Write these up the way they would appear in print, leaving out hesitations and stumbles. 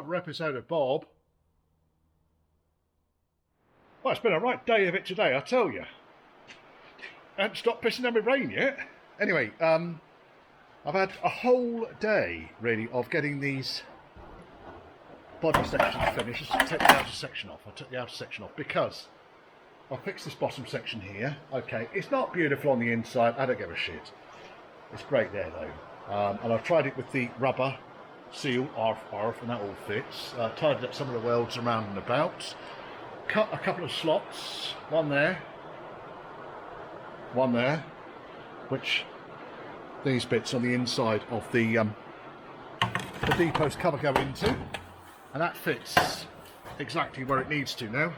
another episode of Bob. Well, it's been a right day of it today, I tell you. I haven't stopped pissing down with rain yet. Anyway, I've had a whole day, really, of getting these body sections finished. Just take the outer section off. I took the outer section off because I fixed this bottom section here. Okay, it's not beautiful on the inside. I don't give a shit. It's great there, though. And I've tried it with the rubber seal, arf, and that all fits. Tidied up some of the welds around and about. Cut a couple of slots, one there, which these bits on the inside of the D-post cover go into, and that fits exactly where it needs to now.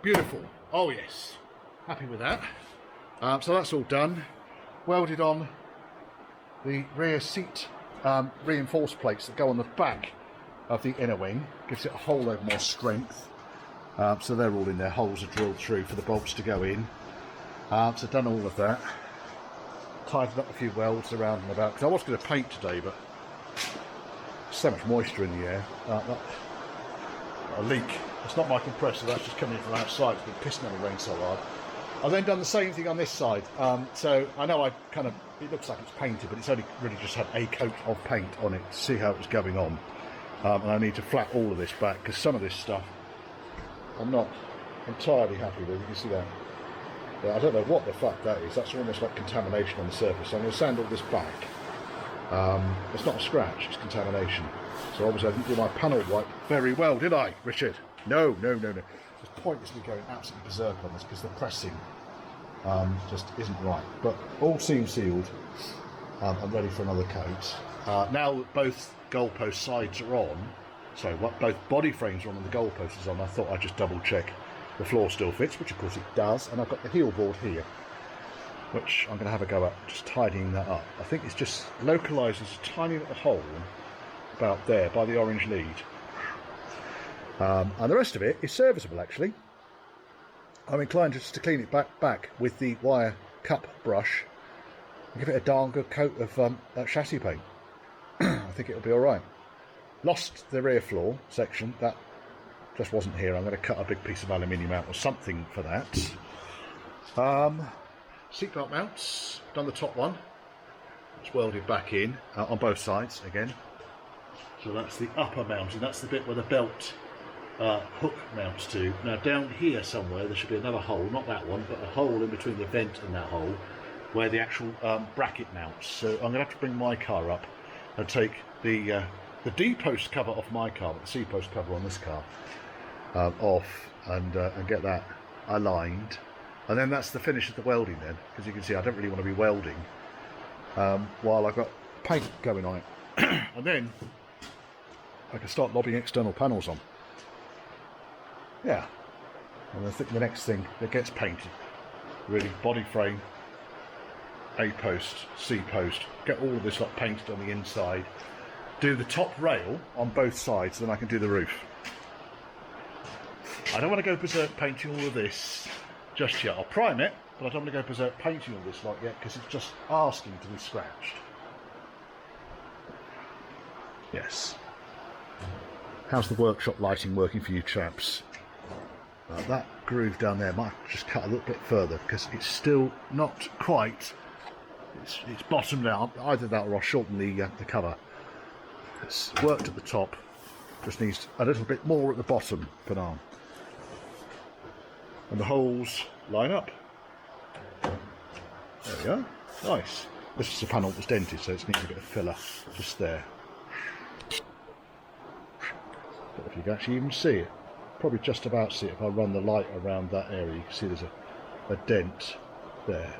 Beautiful. Oh yes, happy with that. So that's all done. Welded on the rear seat reinforced plates that go on the back of the inner wing, gives it a whole load more strength. So they're all in there, holes are drilled through for the bolts to go in. So done all of that. Tidied up a few welds around and about, because I was going to paint today, but so much moisture in the air. A leak. It's not my compressor, that's just coming in from outside. It's been pissing down the rain so hard. I've then done the same thing on this side. So I know it looks like it's painted, but it's only really just had a coat of paint on it to see how it was going on. And I need to flat all of this back, because some of this stuff I'm not entirely happy with. You can see that. I don't know what the fuck that is. That's almost like contamination on the surface. So I'm going to sand all this back. It's not a scratch, it's contamination. So obviously I didn't do my panel wipe very well, did I, Richard? No. Just pointlessly going absolutely berserk on this because the pressing just isn't right. But all seam sealed. I'm ready for another coat. Now that both goalpost sides are on, so both body frames are on and the goalpost is on, I thought I'd just double check the floor still fits, which of course it does. And I've got the heel board here, which I'm going to have a go at just tidying that up. I think it's just localises a tiny little hole about there by the orange lead. And the rest of it is serviceable, actually. I'm inclined just to clean it back with the wire cup brush and give it a darn good coat of chassis paint. I think it'll be alright. Lost the rear floor section, that just wasn't here. I'm going to cut a big piece of aluminium out or something for that. Seatbelt mounts, done the top one. It's welded back in on both sides again. So that's the upper mounting, that's the bit where the belt hook mounts to. Now down here somewhere there should be another hole, not that one, but a hole in between the vent and that hole where the actual bracket mounts. So I'm going to have to bring my car up and take the D-post cover off my car, but the C-post cover on this car off and get that aligned. And then that's the finish of the welding then, because you can see I don't really want to be welding while I've got paint going on it. And then I can start lobbing external panels on. Yeah. And I think the next thing that gets painted, really, body frame, A-post, C-post, get all of this lot painted on the inside, do the top rail on both sides, then I can do the roof. I don't want to go berserk painting all of this just yet. I'll prime it, but I don't want to go berserk painting all this lot yet because it's just asking to be scratched. Yes. How's the workshop lighting working for you chaps? That groove down there might just cut a little bit further because it's still not quite. It's bottomed out. Either that or I'll shorten the cover. It's worked at the top. Just needs a little bit more at the bottom for now. And the holes line up. There we go. Nice. This is a panel that's dented, so it's needing a bit of filler just there. But if you can actually even see it, probably just about see it if I run the light around that area. You can see there's a dent there.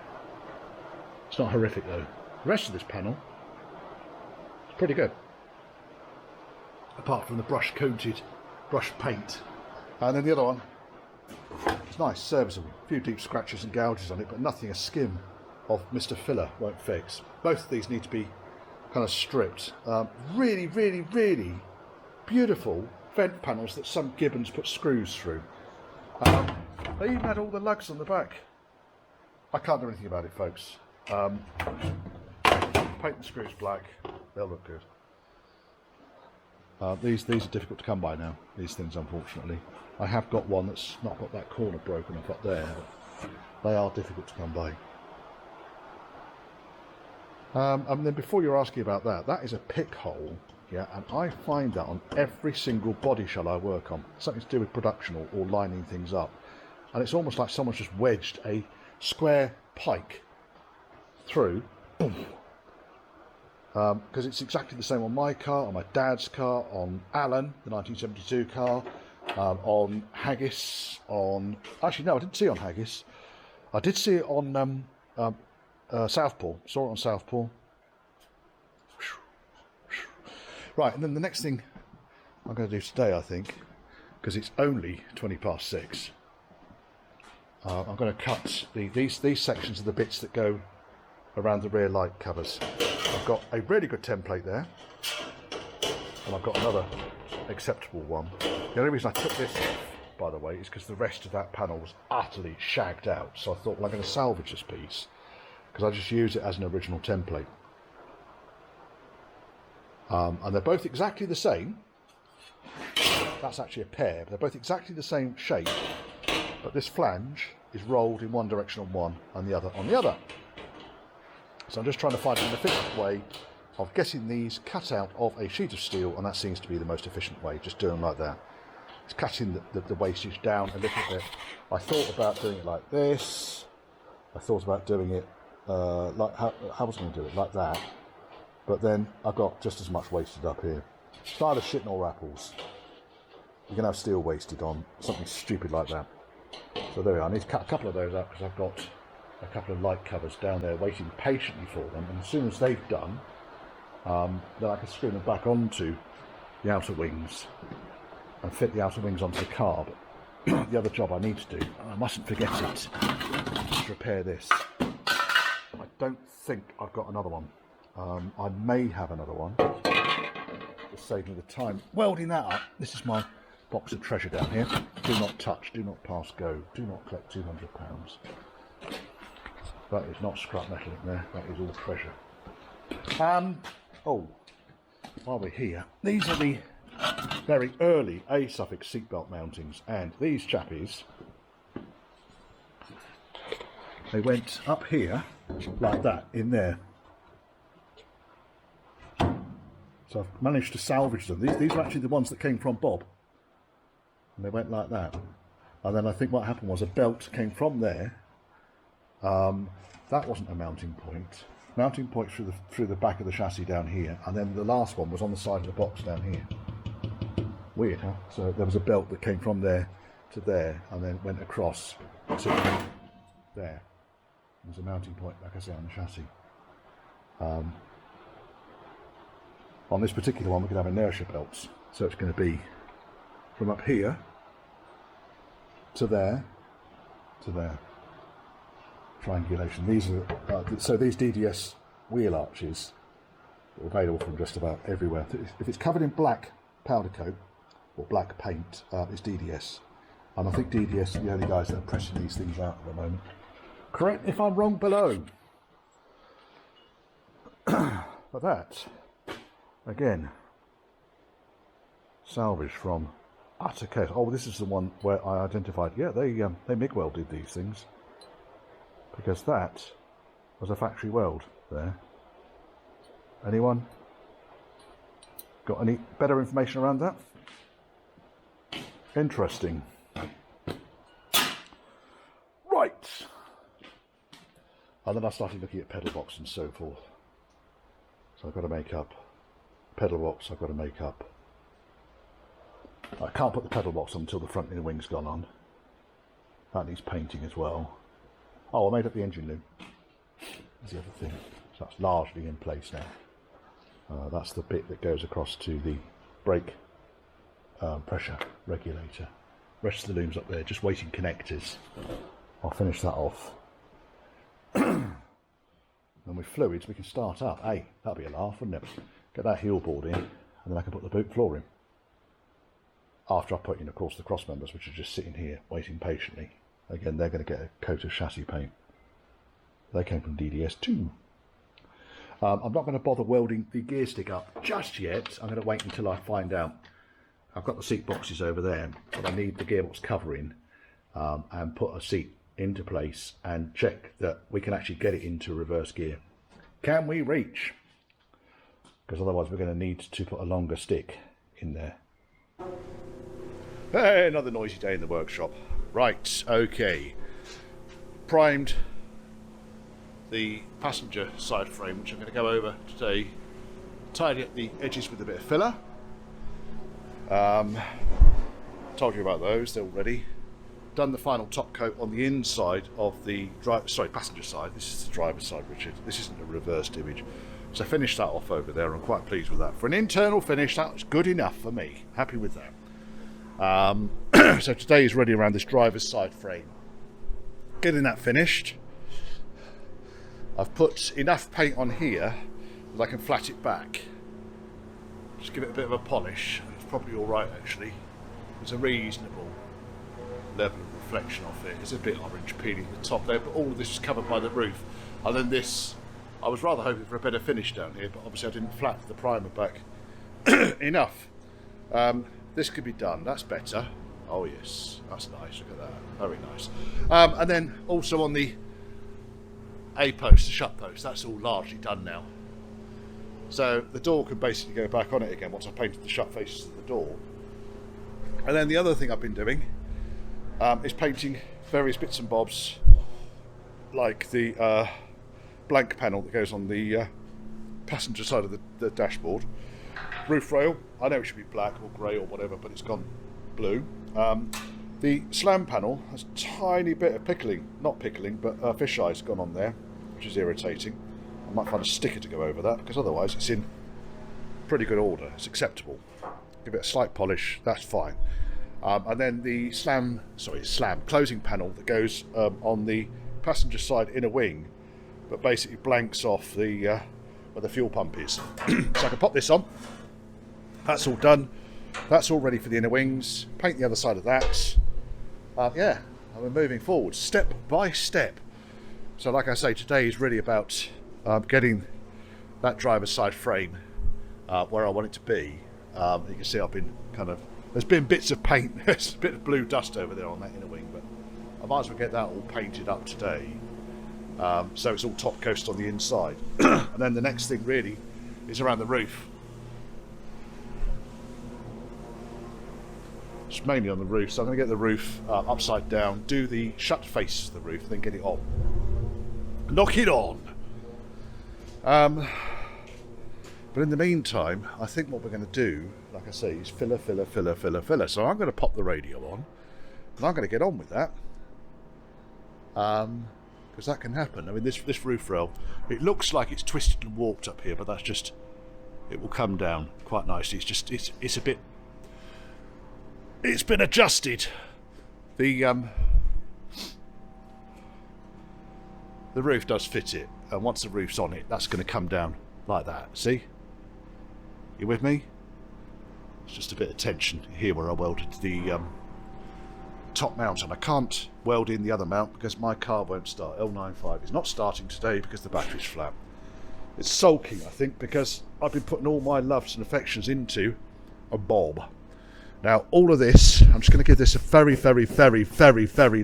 It's not horrific though. The rest of this panel is pretty good. Apart from the brush paint. And then the other one, it's nice, serviceable. A few deep scratches and gouges on it, but nothing a skim of Mr. Filler won't fix. Both of these need to be kind of stripped. Really, really, really beautiful vent panels that some Gibbons put screws through. They even had all the lugs on the back. I can't do anything about it, folks. Paint the screws black, they'll look good. These are difficult to come by now, these things, unfortunately. I have got one that's not got that corner broken off up there. They are difficult to come by. And then before you're asking about that, that is a pick hole, yeah, and I find that on every single body shell I work on, something to do with production or lining things up. And it's almost like someone's just wedged a square pike through, boom. Because it's exactly the same on my car, on my dad's car, on Alan, the 1972 car, on Haggis, on... Actually, no, I didn't see it on Haggis. I did see it on Southpaw. Saw it on Southpaw. Right, and then the next thing I'm going to do today, I think, because it's only 6:20, I'm going to cut these sections of the bits that go around the rear light covers. I've got a really good template there, and I've got another acceptable one. The only reason I took this off, by the way, is because the rest of that panel was utterly shagged out. So I thought, well, I'm going to salvage this piece because I just use it as an original template. And they're both exactly the same. That's actually a pair, but they're both exactly the same shape. But this flange is rolled in one direction on one and the other on the other. So I'm just trying to find an efficient way of getting these cut out of a sheet of steel, and that seems to be the most efficient way, just doing them like that. It's cutting the wastage down a little bit. I thought about doing it like this. I thought about doing it like how was I going to do it? Like that. But then I've got just as much wasted up here. It's neither shit nor apples. You can have steel wasted on something stupid like that. So there we are. I need to cut a couple of those out because I've got a couple of light covers down there waiting patiently for them. And as soon as they've done, then I can screw them back onto the outer wings and fit the outer wings onto the car. But the other job I need to do, and I mustn't forget it, is to repair this. I don't think I've got another one. I may have another one. Just save me the time welding that up. This is my box of treasure down here. Do not touch, do not pass go, do not collect £200. That is not scrap metal in there, that is all treasure. Oh, while we're here, these are the very early A-Suffix seatbelt mountings, and these chappies, they went up here like that in there. So I've managed to salvage them. These are actually the ones that came from Bob, and they went like that. And then I think what happened was a belt came from there. That wasn't a mounting point. Mounting point through the back of the chassis down here, and then the last one was on the side of the box down here. Weird, huh? So there was a belt that came from there to there, and then went across to there. There's a mounting point, like I say, on the chassis. On this particular one, we can have inertia belts, so it's going to be from up here to there to there. Triangulation. These are so these DDS wheel arches are available from just about everywhere. If it's covered in black powder coat or black paint, it's DDS, and I think DDS are the only guys that are pressing these things out at the moment. Correct me if I'm wrong below. But that, again, salvage from utter chaos. Oh, this is the one where I identified. Yeah, they MIG welded these things, because that was a factory weld there. Anyone got any better information around that? Interesting. Right. And then I started looking at pedal box and so forth. So I've got to make up. Pedal box I've got to make up. I can't put the pedal box on until the front inner wing's gone on. That needs painting as well. Oh, I made up the engine loom. That's the other thing. So that's largely in place now. That's the bit that goes across to the brake pressure regulator. Rest of the loom's up there, just waiting connectors. I'll finish that off. And with fluids we can start up. Hey, that'll be a laugh, wouldn't it? Get that heel board in, and then I can put the boot floor in. After I put in, of course, the cross members, which are just sitting here waiting patiently. Again, they're going to get a coat of chassis paint. They came from DDS too. I'm not going to bother welding the gear stick up just yet. I'm going to wait until I find out. I've got the seat boxes over there, but I need the gearbox covering and put a seat into place and check that we can actually get it into reverse gear. Can we reach? Because otherwise we're going to need to put a longer stick in there. Hey, another noisy day in the workshop. Right, okay. Primed the passenger side frame, which I'm going to go over today. Tidy up the edges with a bit of filler. Told you about those, they're all ready. Done the final top coat on the inside of the passenger side. This is the driver's side, Richard. This isn't a reversed image. So I finished that off over there. I'm quite pleased with that. For an internal finish, that was good enough for me. Happy with that. So today is ready around this driver's side frame. Getting that finished. I've put enough paint on here that I can flat it back. Just give it a bit of a polish. It's probably all right actually. There's a reasonable level of reflection off it. It's a bit orange peeling the top there, but all of this is covered by the roof. And then this, I was rather hoping for a better finish down here, but obviously I didn't flat the primer back enough. This could be done. That's better. Oh yes, that's nice. Look at that. Very nice. And then also on the A-post, the shut post, that's all largely done now. So the door can basically go back on it again once I painted the shut faces of the door. And then the other thing I've been doing is painting various bits and bobs, like the blank panel that goes on the passenger side of the dashboard. Roof rail, I know it should be black or grey or whatever, but it's gone blue. The slam panel has a tiny bit of but fish eyes gone on there, which is irritating. I might find a sticker to go over that, because otherwise it's in pretty good order. It's acceptable. Give it a slight polish, that's fine. And then the slam closing panel that goes on the passenger side inner wing, but basically blanks off the where the fuel pump is. So I can pop this on. That's all done. That's all ready for the inner wings. Paint the other side of that. Yeah, and we're moving forward step by step. So like I say, today is really about getting that driver's side frame where I want it to be. You can see I've been there's been bits of paint, there's a bit of blue dust over there on that inner wing, but I might as well get that all painted up today. So it's all top coast on the inside. And then the next thing really is around the roof. It's mainly on the roof, so I'm going to get the roof upside down, do the shut faces of the roof, then get it on. Knock it on! But in the meantime, I think what we're going to do, like I say, is filler. So I'm going to pop the radio on, and I'm going to get on with that. Because that can happen. I mean, this roof rail, it looks like it's twisted and warped up here, but that's just, it will come down quite nicely. It's just, it's a bit, it's been adjusted. The roof does fit it, and once the roof's on it, that's going to come down like that. See? You with me? It's just a bit of tension here where I welded the top mount, and I can't weld in the other mount because my car won't start. L95 is not starting today because the battery's flat. It's sulking, I think, because I've been putting all my loves and affections into a Bob. Now, all of this, I'm just going to give this a very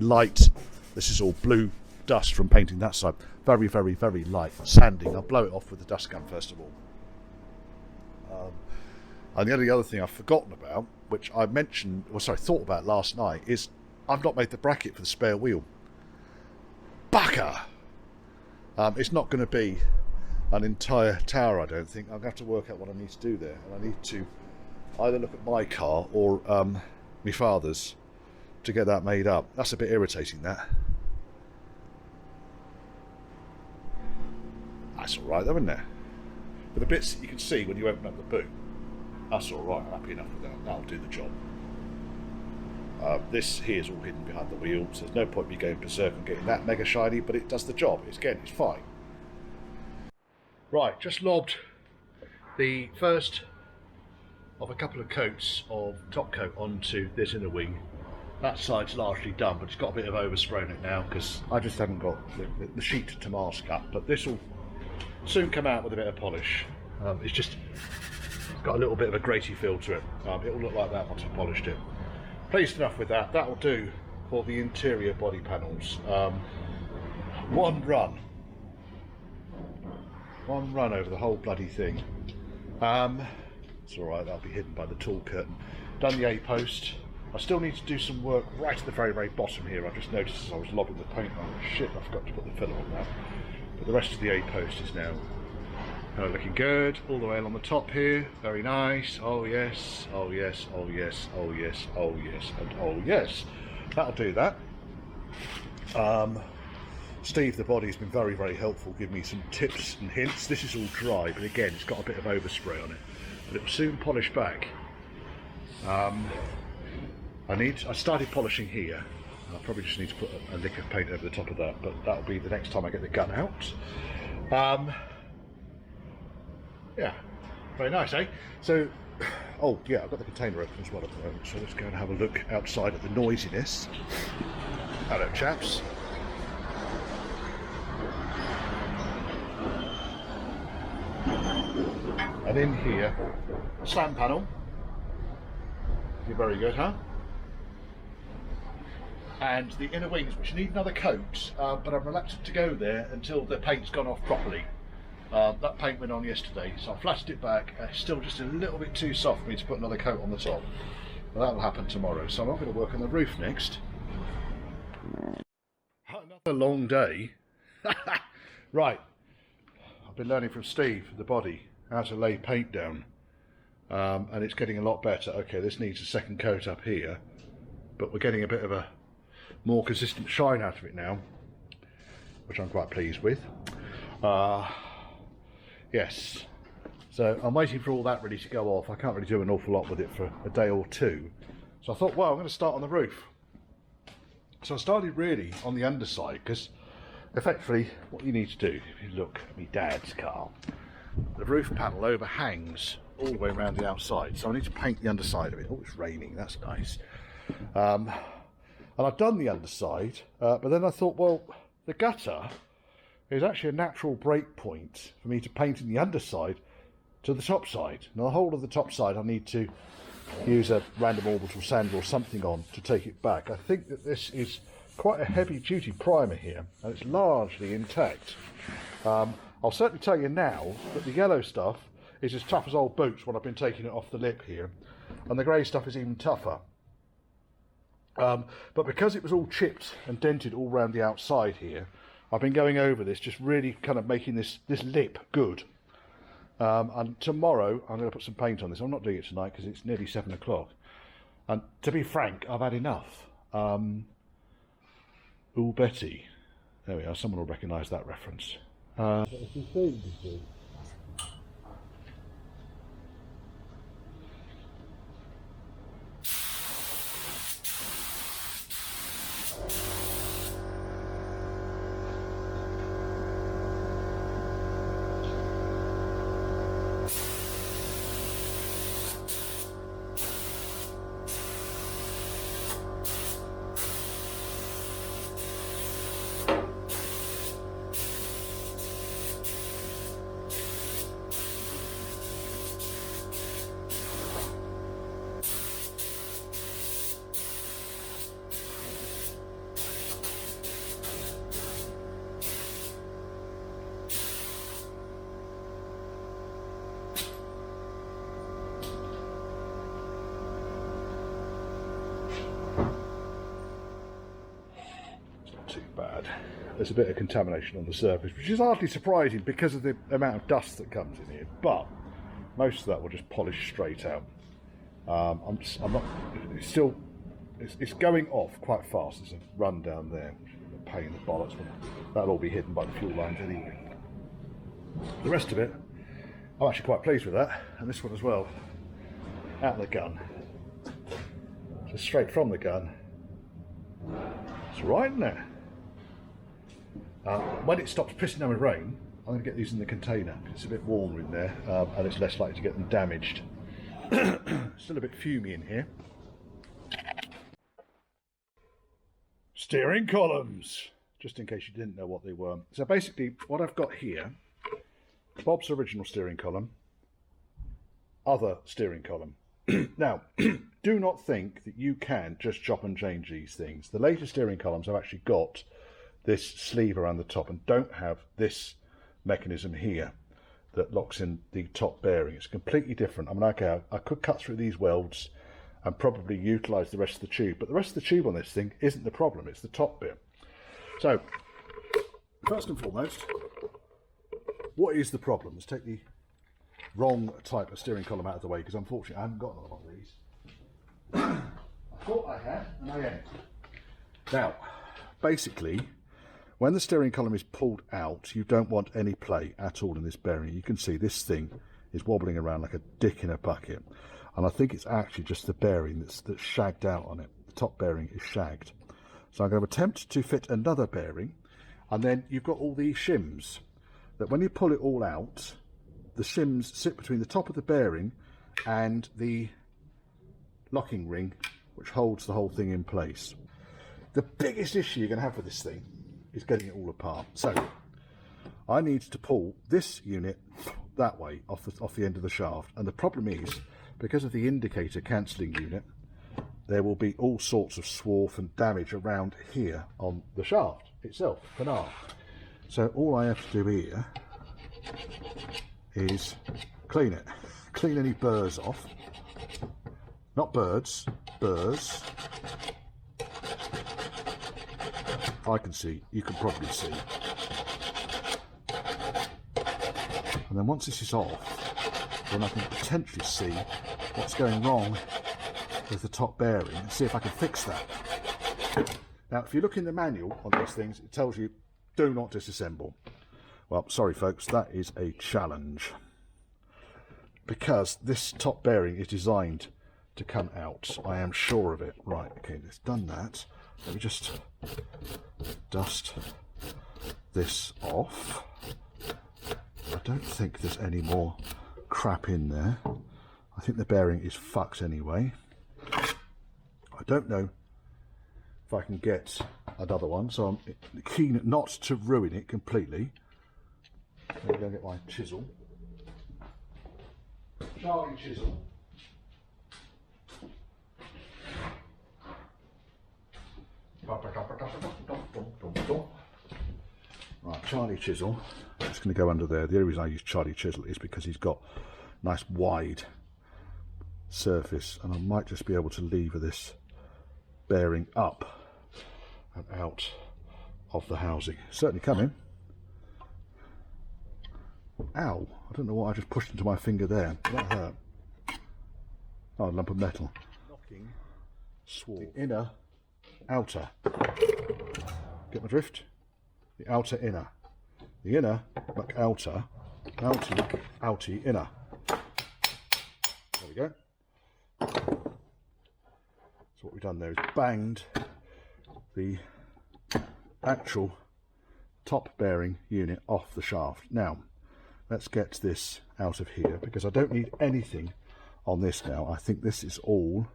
light, this is all blue dust from painting that side, very light sanding. I'll blow it off with the dust gun first of all. And the only other thing I've forgotten about, which I mentioned, thought about last night, is I've not made the bracket for the spare wheel. Bugger! It's not going to be an entire tower, I don't think. I'm going to have to work out what I need to do there. And I need to either look at my car or my father's to get that made up. That's a bit irritating, that. That's alright though, isn't it? But the bits that you can see when you open up the boot, that's alright, I'm happy enough with that. That'll do the job. This here is all hidden behind the wheel, so there's no point me going berserk and getting that mega shiny, but it does the job. It's fine. Right, just lobbed the first of a couple of coats of top coat onto this inner wing. That side's largely done, but it's got a bit of overspray in it now because I just haven't got the sheet to mask up. But this will soon come out with a bit of polish. It's got a little bit of a graty feel to it. It will look like that once I've polished it. Pleased enough with that. That will do for the interior body panels. One run over the whole bloody thing. It's alright, that'll be hidden by the tall curtain. Done the A-post. I still need to do some work right at the very, very bottom here. I just noticed as I was lobbing the paint on, shit, I forgot to put the filler on that. But the rest of the A-post is now looking good, all the way along the top here. Very nice. Oh yes, oh yes, oh yes, oh yes, oh yes, and oh yes. That'll do that. Steve, the body, has been very, very helpful, giving me some tips and hints. This is all dry, but again, it's got a bit of overspray on it. But it will soon polish back. I started polishing here. I probably just need to put a lick of paint over the top of that, but that'll be the next time I get the gun out. Yeah, very nice, eh? So, oh yeah, I've got the container open as well at the moment, so let's go and have a look outside at the noisiness. Hello, chaps. And in here, slam panel. You're very good, huh? And the inner wings, which need another coat, but I'm reluctant to go there until the paint's gone off properly. That paint went on yesterday, so I flashed it back. It's still just a little bit too soft for me to put another coat on the top. But that will happen tomorrow, so I'm not going to work on the roof next. Another long day. Right, I've been learning from Steve, the body, how to lay paint down. And it's getting a lot better. Okay, this needs a second coat up here, but we're getting a bit of a more consistent shine out of it now, which I'm quite pleased with. Yes, so I'm waiting for all that ready to go off. I can't really do an awful lot with it for a day or two, so I thought, well, I'm going to start on the roof. So I started really on the underside, because effectively what you need to do, if you look at my dad's car, the roof panel overhangs all the way around the outside, so I need to paint the underside of it. Oh, it's raining, that's nice. And I've done the underside, but then I thought, well, the gutter is actually a natural break point for me to paint in the underside to the top side. Now the whole of the top side I need to use a random orbital sand or something on to take it back. I think that this is quite a heavy duty primer here, and it's largely intact. I'll certainly tell you now that the yellow stuff is as tough as old boots when I've been taking it off the lip here, and the grey stuff is even tougher. But because it was all chipped and dented all around the outside here, I've been going over this, just really kind of making this lip good. And tomorrow I'm going to put some paint on this. I'm not doing it tonight because it's nearly 7 o'clock. And to be frank, I've had enough. Ooh, Betty. There we are, someone will recognise that reference. Too bad. There's a bit of contamination on the surface, which is hardly surprising because of the amount of dust that comes in here, but most of that will just polish straight out. I'm not, it's going off quite fast. There's a run down there, which is a pain in the bollocks, but that'll all be hidden by the fuel lines anyway. The rest of it, I'm actually quite pleased with that, and this one as well. Out of the gun, so straight from the gun. It's right in there. When it stops pissing down with rain, I'm going to get these in the container. It's a bit warmer in there, and it's less likely to get them damaged. Still a bit fumey in here. Steering columns, just in case you didn't know what they were. So basically what I've got here Bob's original steering column, other steering column. Now, do not think that you can just chop and change these things. The later steering columns have actually got this sleeve around the top and don't have this mechanism here that locks in the top bearing. It's completely different. I mean, okay, I could cut through these welds and probably utilise the rest of the tube, but the rest of the tube on this thing isn't the problem, it's the top bit. So, first and foremost, what is the problem? Let's take the wrong type of steering column out of the way, because unfortunately I haven't got another one of these. I thought I had, and I ain't. Now, basically, when the steering column is pulled out, you don't want any play at all in this bearing. You can see this thing is wobbling around like a dick in a bucket. And I think it's actually just the bearing that's shagged out on it. The top bearing is shagged. So I'm going to attempt to fit another bearing. And then you've got all these shims that when you pull it all out, the shims sit between the top of the bearing and the locking ring, which holds the whole thing in place. The biggest issue you're going to have with this thing is getting it all apart. So I need to pull this unit that way off the end of the shaft, and the problem is, because of the indicator cancelling unit, there will be all sorts of swarf and damage around here on the shaft itself, canard. So all I have to do here is clean it. Clean any burrs off. Not birds, burrs. I can see, you can probably see. And then once this is off, then I can potentially see what's going wrong with the top bearing and see if I can fix that. Now, if you look in the manual on these things, it tells you do not disassemble. Well, sorry folks, that is a challenge, because this top bearing is designed to come out. I am sure of it. Right, okay, it's done that. Let me just dust this off. I don't think there's any more crap in there. I think the bearing is fucked anyway. I don't know if I can get another one, so I'm keen not to ruin it completely. Let me go and get my chisel. Charlie chisel. Right, Charlie chisel. I'm just going to go under there. The only reason I use Charlie chisel is because he's got a nice wide surface, and I might just be able to lever this bearing up and out of the housing. Certainly coming. Ow, I don't know what I just pushed into my finger there. That hurt. Oh, a lump of metal. Knocking swarf. The inner, outer. Get my drift? The outer, inner. The inner, back outer. Outie, outie, inner. There we go. So what we've done there is banged the actual top bearing unit off the shaft. Now, let's get this out of here, because I don't need anything on this now. I think this is all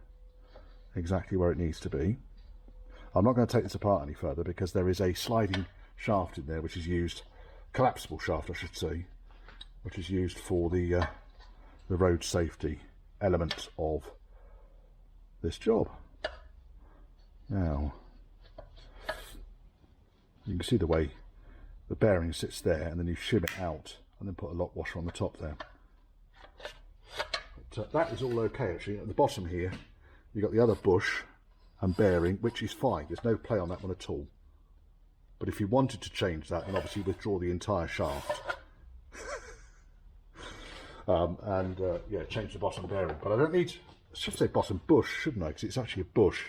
exactly where it needs to be. I'm not going to take this apart any further, because there is a sliding shaft in there, which is used, collapsible shaft I should say, which is used for the road safety element of this job. Now, you can see the way the bearing sits there, and then you shim it out and then put a lock washer on the top there. But, that is all okay actually. At the bottom here you've got the other bush and bearing, which is fine. There's no play on that one at all. But if you wanted to change that, then obviously withdraw the entire shaft yeah, change the bottom bearing. But I don't need, I should say bottom bush, shouldn't I? Because it's actually a bush.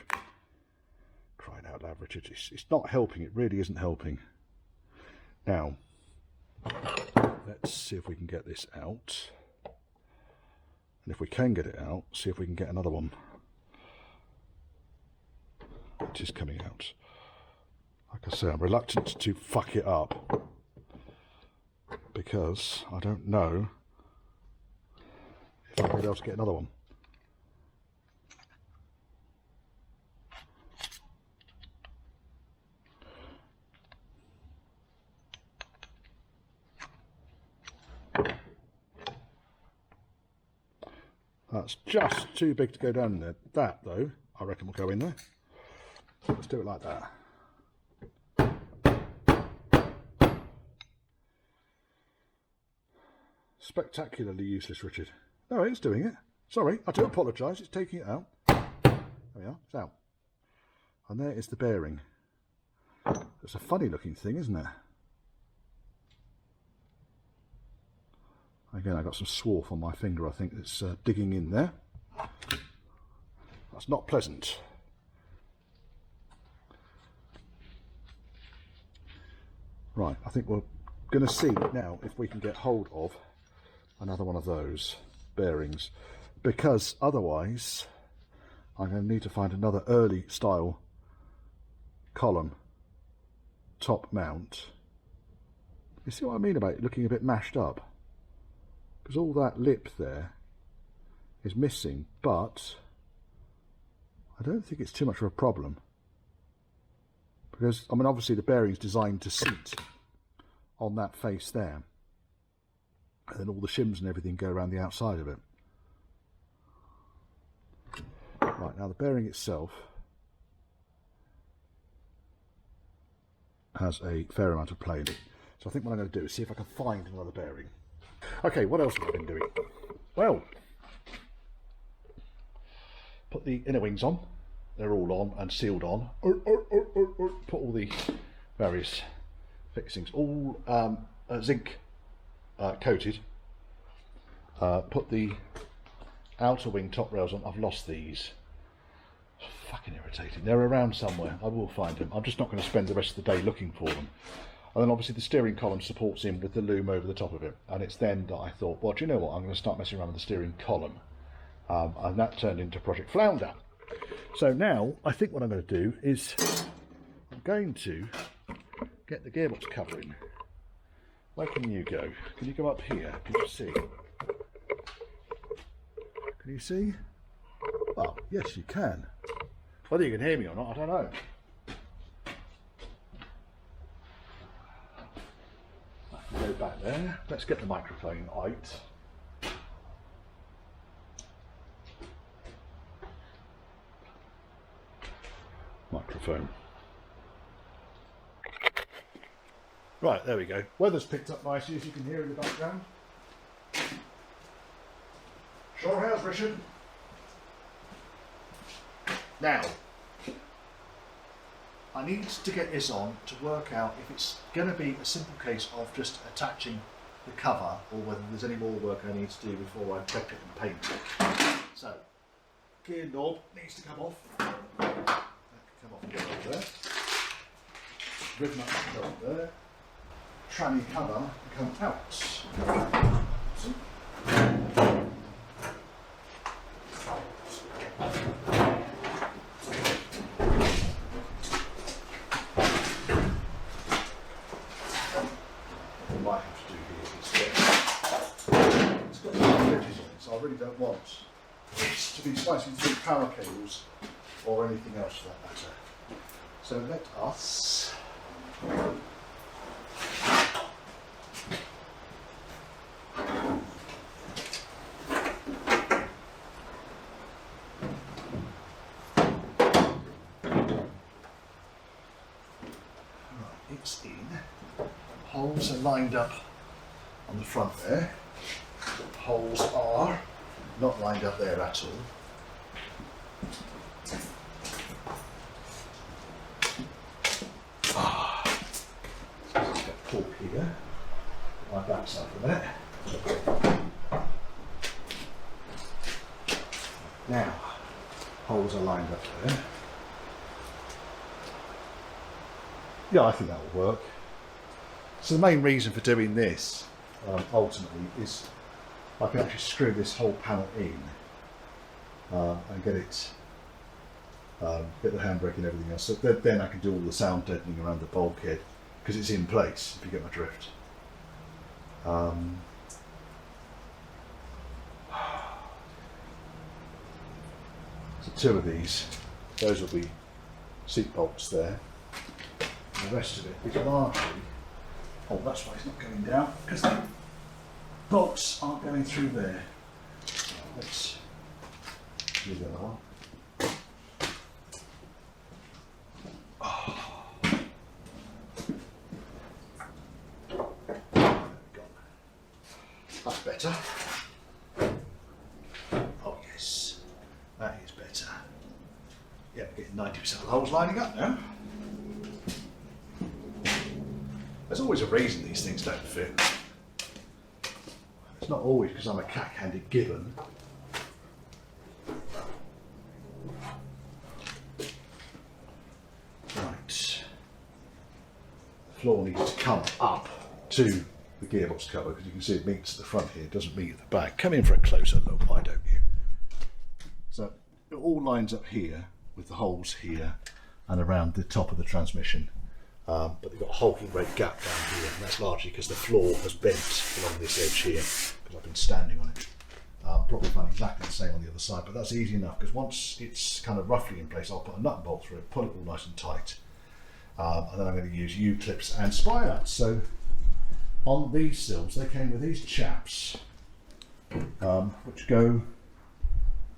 Crying out loud, Richard. It's not helping. It really isn't helping. Now, let's see if we can get this out. And if we can get it out, see if we can get another one. It is coming out. Like I say, I'm reluctant to fuck it up, because I don't know if I'm going to be able to get another one. That's just too big to go down in there. That, though, I reckon will go in there. Let's do it like that. Spectacularly useless, Richard. No, it's doing it. Sorry, I do apologise. It's taking it out. There we are. It's out. And there is the bearing. It's a funny looking thing, isn't it? Again, I got some swarf on my finger, I think, that's digging in there. That's not pleasant. Right, I think we're going to see now if we can get hold of another one of those bearings, because otherwise I'm going to need to find another early style column top mount. You see what I mean about it looking a bit mashed up? Because all that lip there is missing, but I don't think it's too much of a problem. Because, I mean, obviously the bearing's designed to seat on that face there. And then all the shims and everything go around the outside of it. Right, now the bearing itself has a fair amount of play in it. So I think what I'm going to do is see if I can find another bearing. Okay, what else have I been doing? Well, put the inner wings on. They're all on and sealed on. Put all the various fixings, all zinc coated. Put the outer wing top rails on. I've lost these. Fucking irritating. They're around somewhere. I will find them. I'm just not going to spend the rest of the day looking for them. And then obviously the steering column supports him with the loom over the top of it. And it's then that I thought, well, do you know what? I'm going to start messing around with the steering column. And that turned into Project Flounder. So now I think what I'm going to do is I'm going to get the gearbox cover in. Where can you go? Can you go up here? Can you see? Can you see? Well, yes you can. Whether you can hear me or not, I don't know. I can go back there. Let's get the microphone out. Microphone. Right, there we go. Weather's picked up nicely, as you can hear in the background. Sure has, Richard. Now, I need to get this on to work out if it's going to be a simple case of just attaching the cover or whether there's any more work I need to do before I prep it and paint it. So, gear knob needs to come off. That can come off and go over there. Ribbon up can go up there. Tranny cover can come out. See? Don't want it to be slicing through power cables or anything else for that matter. So let us it's in. Holes are lined up on the front there. Holes are not lined up there at all. Got torque here. My backside for that. Now, holes are lined up there. Yeah, I think that will work. So the main reason for doing this, ultimately, is I can actually screw this whole panel in and get it, get the handbrake and everything else. So then I can do all the sound deadening around the bulkhead because it's in place, if you get my drift. So two of these, those will be seat bolts there. And the rest of it is largely, oh that's why it's not going down, because the bolts aren't going through there. Let's Actually, the other one. That's better. Oh yes, that is better. Yeah, we're getting 90% of the holes lining up now. There's always a reason these things don't fit. It's not always because I'm a cack-handed gibbon. Right. The floor needs to come up to the gearbox cover because you can see it meets at the front here, it doesn't meet at the back. Come in for a closer look, why don't you? So it all lines up here with the holes here and around the top of the transmission. But they've got a hulking great gap down here, and that's largely because the floor has bent along this edge here because I've been standing on it. Probably find exactly the same on the other side, but that's easy enough because once it's kind of roughly in place, I'll put a nut and bolt through it, pull it all nice and tight, and then I'm going to use U-clips and spy nuts. So on these sills, they came with these chaps, which go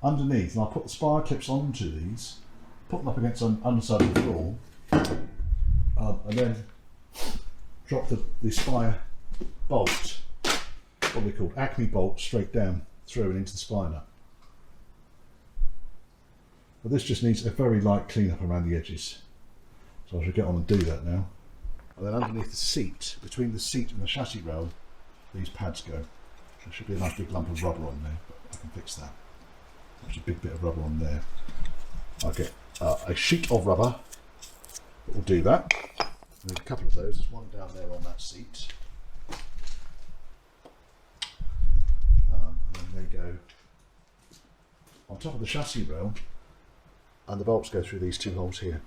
underneath, and I'll put the spire clips onto these, put them up against the underside of the floor, and then drop the spire bolt, what we call Acme bolt, straight down through and into the spire nut. But this just needs a very light clean up around the edges, so I should get on and do that now. And then underneath the seat, between the seat and the chassis rail, these pads go. There should be a nice big lump of rubber on there, but I can fix that. There's a big bit of rubber on there. I'll get a sheet of rubber that will do that. There's a couple of those. There's one down there on that seat. And then they go on top of the chassis rail, and the bolts go through these two holes here.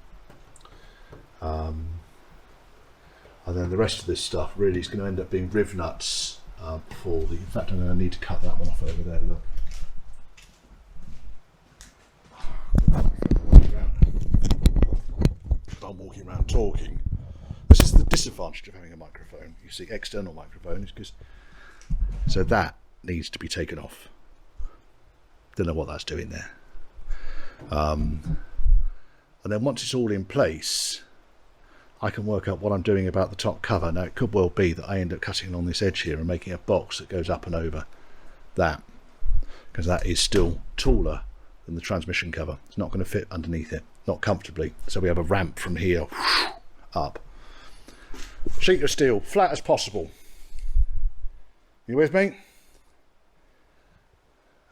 And then the rest of this stuff really is going to end up being riv nuts for the. In fact, I'm going to need to cut that one off over there. Look. I'm walking around talking. This is the disadvantage of having a microphone. You see, external microphone is because so that needs to be taken off. Don't know what that's doing there. And then once it's all in place, I can work out what I'm doing about the top cover. Now it could well be that I end up cutting along this edge here and making a box that goes up and over that, because that is still taller than the transmission cover. It's not going to fit underneath it, not comfortably. So we have a ramp from here up. Sheet of steel, flat as possible. You with me?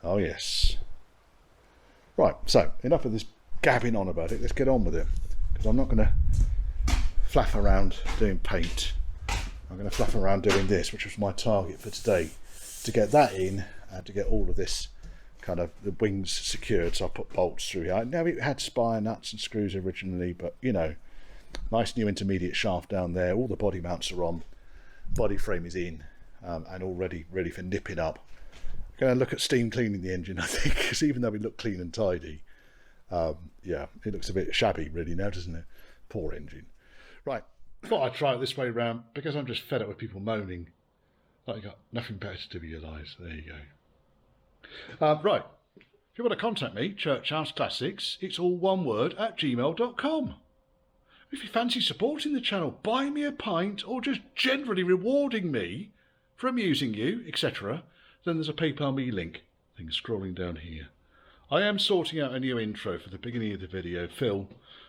Oh yes. Right, so enough of this gabbing on about it. Let's get on with it, because I'm not going to flaff around doing paint. I'm going to flaff around doing this, which was my target for today, to get that in and to get all of this kind of the wings secured. So I put bolts through here. I know it had spire nuts and screws originally, but you know, nice new intermediate shaft down there. All the body mounts are on, body frame is in, and already ready for nipping up. I'm going to look at steam cleaning the engine, I think, because even though we look clean and tidy, yeah, it looks a bit shabby really now, doesn't it? Poor engine. Right, thought I'd try it this way round because I'm just fed up with people moaning like you got nothing better to do with your lives. There you go. Right, if you want to contact me, Church House Classics, it's all one word at gmail.com. If you fancy supporting the channel, buying me a pint, or just generally rewarding me for amusing you, etc., then there's a PayPal me link thing scrolling down here. I am sorting out a new intro for the beginning of the video. Phil,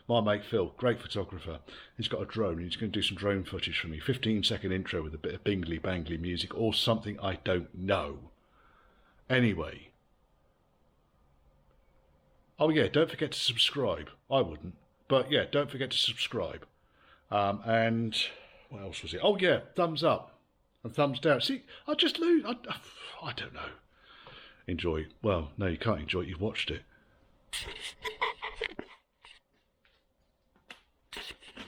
my mate Phil, great photographer, he's got a drone and he's going to do some drone footage for me. 15-second intro with a bit of bingly bangly music or something I don't know. Anyway. Oh yeah, don't forget to subscribe. I wouldn't. But yeah, don't forget to subscribe. And what else was it? Oh yeah, thumbs up and thumbs down. See, I just lose. I don't know. Enjoy. Well, no, you can't enjoy it. You've watched it.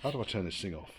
How do I turn this thing off?